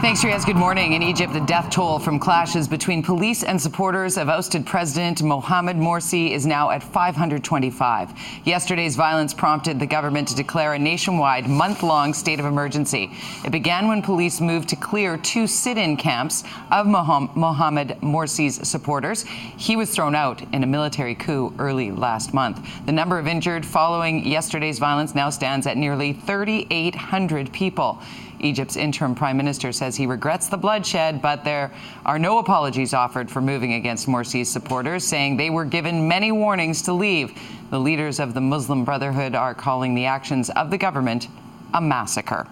Thanks, Riaz. Good morning. In Egypt, the death toll from clashes between police and supporters of ousted President Mohamed Morsi is now at 525. Yesterday's violence prompted the government to declare a nationwide month-long state of emergency. It began when police moved to clear 2 sit-in camps of Mohamed Morsi's supporters. He was thrown out in a military coup early last month. The number of injured following yesterday's violence now stands at nearly 3,800 people. Egypt's interim prime minister says he regrets the bloodshed, but there are no apologies offered for moving against Morsi's supporters, saying they were given many warnings to leave. The leaders of the Muslim Brotherhood are calling the actions of the government a massacre.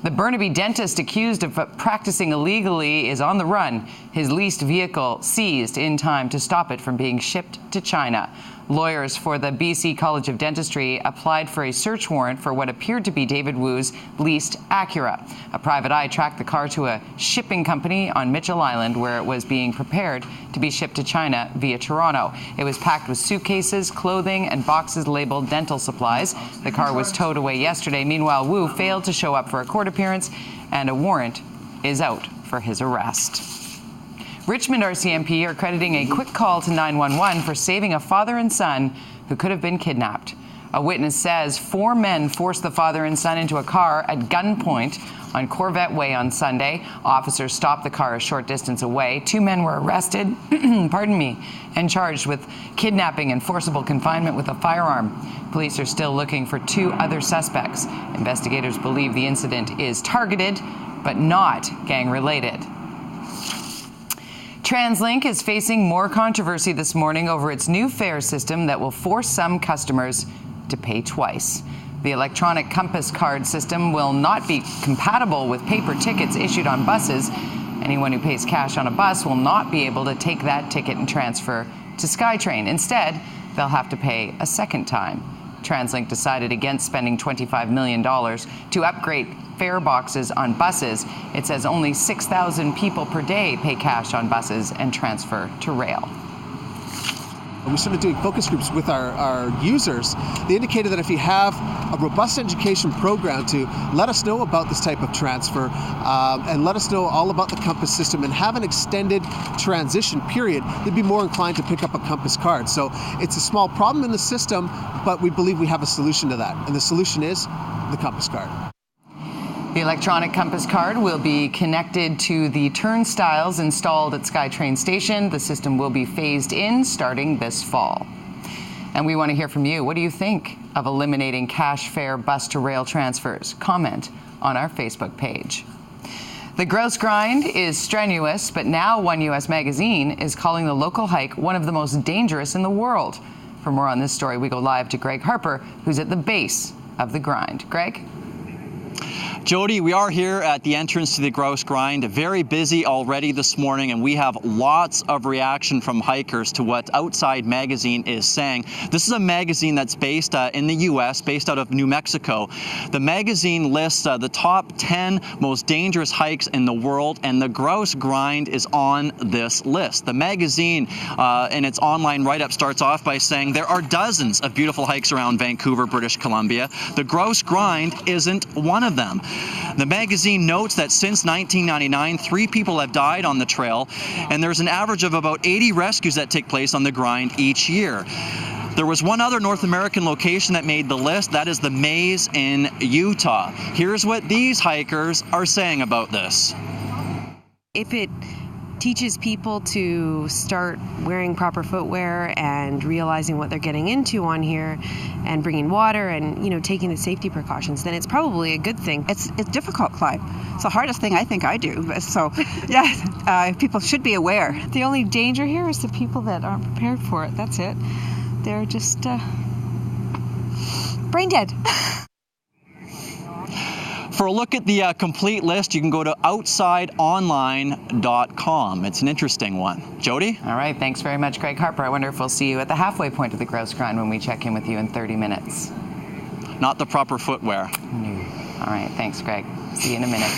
The Burnaby dentist accused of practicing illegally is on the run. His leased vehicle seized in time to stop it from being shipped to China. Lawyers for the BC College of Dentistry applied for a search warrant for what appeared to be David Wu's leased Acura. A private eye tracked the car to a shipping company on Mitchell Island, where it was being prepared to be shipped to China via Toronto. It was packed with suitcases, clothing, and boxes labeled dental supplies. The car was towed away yesterday. Meanwhile, Wu failed to show up for a court appearance, and a warrant is out for his arrest. Richmond RCMP are crediting a quick call to 911 for saving a father and son who could have been kidnapped. A witness says 4 men forced the father and son into a car at gunpoint on Corvette Way on Sunday. Officers stopped the car a short distance away. 2 men were arrested, and charged with kidnapping and forcible confinement with a firearm. Police are still looking for 2 other suspects. Investigators believe the incident is targeted, but not gang-related. TransLink is facing more controversy this morning over its new fare system that will force some customers to pay twice. The electronic compass card system will not be compatible with paper tickets issued on buses. Anyone who pays cash on a bus will not be able to take that ticket and transfer to SkyTrain. Instead, they'll have to pay a second time. TransLink decided against spending $25 million to upgrade fare boxes on buses. It says only 6,000 people per day pay cash on buses and transfer to rail. We started doing focus groups with our users. They indicated that if you have a robust education program to let us know about this type of transfer and let us know all about the Compass system and have an extended transition period, they'd be more inclined to pick up a Compass card. So it's a small problem in the system, but we believe we have a solution to that. And the solution is the Compass card. The electronic compass card will be connected to the turnstiles installed at SkyTrain Station. The system will be phased in starting this fall. And we want to hear from you. What do you think of eliminating cash fare bus to rail transfers? Comment on our Facebook page. The Grouse Grind is strenuous, but now One US Magazine is calling the local hike one of the most dangerous in the world. For more on this story, we go live to Greg Harper, who's at the base of the grind. Greg? Jody, we are here at the entrance to the Grouse Grind. Very busy already this morning, and we have lots of reaction from hikers to what Outside Magazine is saying. This is a magazine that's based in the U.S., based out of New Mexico. The magazine lists the top 10 most dangerous hikes in the world, and the Grouse Grind is on this list. The magazine, in its online write-up, starts off by saying there are dozens of beautiful hikes around Vancouver, British Columbia. The Grouse Grind isn't one of them. The magazine notes that since 1999, 3 people have died on the trail, and there's an average of about 80 rescues that take place on the grind each year. There was one other North American location that made the list. That is the Maze in Utah. Here's what these hikers are saying about this. If it teaches people to start wearing proper footwear and realizing what they're getting into on here and bringing water and, taking the safety precautions, then it's probably a good thing. It's a difficult climb. It's the hardest thing I think I do. So, yeah, people should be aware. The only danger here is the people that aren't prepared for it. That's it. They're just brain dead. For a look at the complete list, you can go to outsideonline.com. It's an interesting one. Jody? All right, thanks very much, Greg Harper. I wonder if we'll see you at the halfway point of the Grouse Grind when we check in with you in 30 minutes. Not the proper footwear. All right, thanks, Greg. See you in a minute.